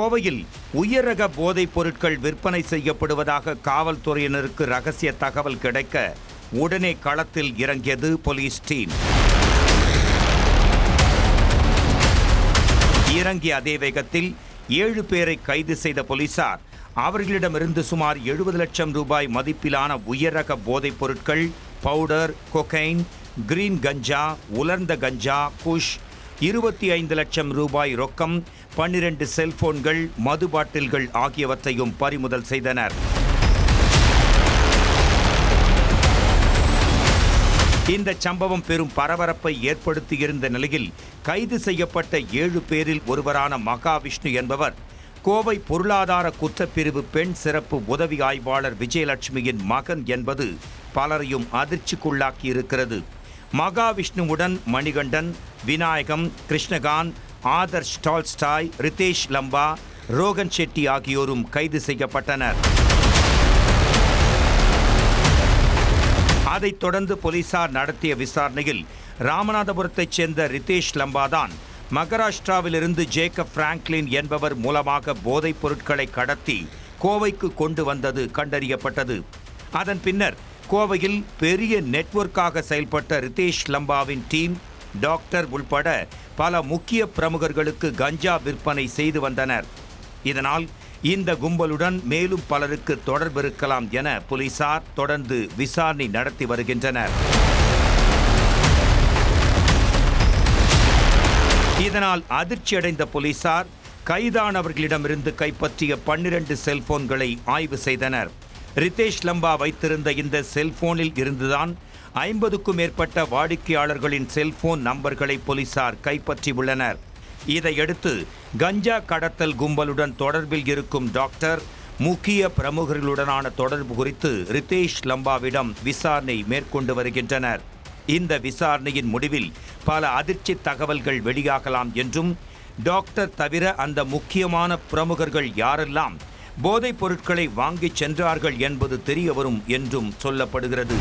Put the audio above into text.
கோவையில் உயரக போதைப் பொருட்கள் விற்பனை செய்யப்படுவதாக காவல்துறையினருக்கு ரகசிய தகவல் கிடைக்க உடனே களத்தில் இறங்கியது போலீஸ் டீம். இறங்கிய அதே வேகத்தில் 7 பேரை கைது செய்த போலீசார் அவர்களிடமிருந்து சுமார் 70 லட்சம் ரூபாய் மதிப்பிலான உயரக போதைப் பொருட்கள், பவுடர், கொகைன், கிரீன் கஞ்சா, உலர்ந்த கஞ்சா, குஷ், 25 லட்சம் ரூபாய் ரொக்கம், 12 செல்போன்கள், மது பாட்டில்கள் ஆகியவற்றையும் பறிமுதல் செய்தனர். இந்த சம்பவம் பெரும் பரபரப்பை ஏற்படுத்தியிருந்த நிலையில் கைது செய்யப்பட்ட 7 பேரில் ஒருவரான மகாவிஷ்ணு என்பவர் கோவை பொருளாதார குற்றப்பிரிவு பெண் சிறப்பு உதவி ஆய்வாளர் விஜயலட்சுமியின் மகன் என்பது பலரையும் அதிர்ச்சிக்குள்ளாக்கியிருக்கிறது. மகாவிஷ்ணுவுடன் மணிகண்டன், விநாயகம், கிருஷ்ணகாந்த், ஆதர்ஷ் டால்ஸ்டாய், ரிதேஷ் லம்பா, ரோகன் ஷெட்டி ஆகியோரும் கைது செய்யப்பட்டனர். அதைத் தொடர்ந்து போலீசார் நடத்திய விசாரணையில் ராமநாதபுரத்தைச் சேர்ந்த ரிதேஷ் லம்பாதான் மகாராஷ்டிராவிலிருந்து ஜேக்கப் பிராங்க்லின் என்பவர் மூலமாக போதைப் பொருட்களை கடத்தி கோவைக்கு கொண்டு வந்தது கண்டறியப்பட்டது. அதன் பின்னர் கோவையில் பெரிய நெட்வொர்க்காக செயல்பட்ட ரிதேஷ் லம்பாவின் டீம் டாக்டர் உள்பட பல முக்கிய பிரமுகர்களுக்கு கஞ்சா விற்பனை செய்து வந்தனர். இதனால் இந்த கும்பலுடன் மேலும் பலருக்கு தொடர்பு இருக்கலாம் என போலீசார் தொடர்ந்து விசாரணை நடத்தி வருகின்றனர். இதனால் அதிர்ச்சியடைந்த போலீசார் கைதானவர்களிடமிருந்து கைப்பற்றிய 12 செல்போன்களை ஆய்வு செய்தனர். ரிதேஷ் லம்பா வைத்திருந்த இந்த செல்போனில் இருந்துதான் 50க்கும் மேற்பட்ட வாடிக்கையாளர்களின் செல்போன் நம்பர்களை போலீசார் கைப்பற்றியுள்ளனர். இதையடுத்து கஞ்சா கடத்தல் கும்பலுடன் தொடர்பில் இருக்கும் டாக்டர் முக்கிய பிரமுகர்களுடனான தொடர்பு குறித்து ரிதேஷ் லம்பாவிடம் விசாரணை மேற்கொண்டு வருகின்றனர். இந்த விசாரணையின் முடிவில் பல அதிர்ச்சி தகவல்கள் வெளியாகலாம் என்றும், டாக்டர் தவிர அந்த முக்கியமான பிரமுகர்கள் யாரெல்லாம் போதைப் பொருட்களை வாங்கிச் சென்றார்கள் என்பது தெரியவரும் என்றும் சொல்லப்படுகிறது.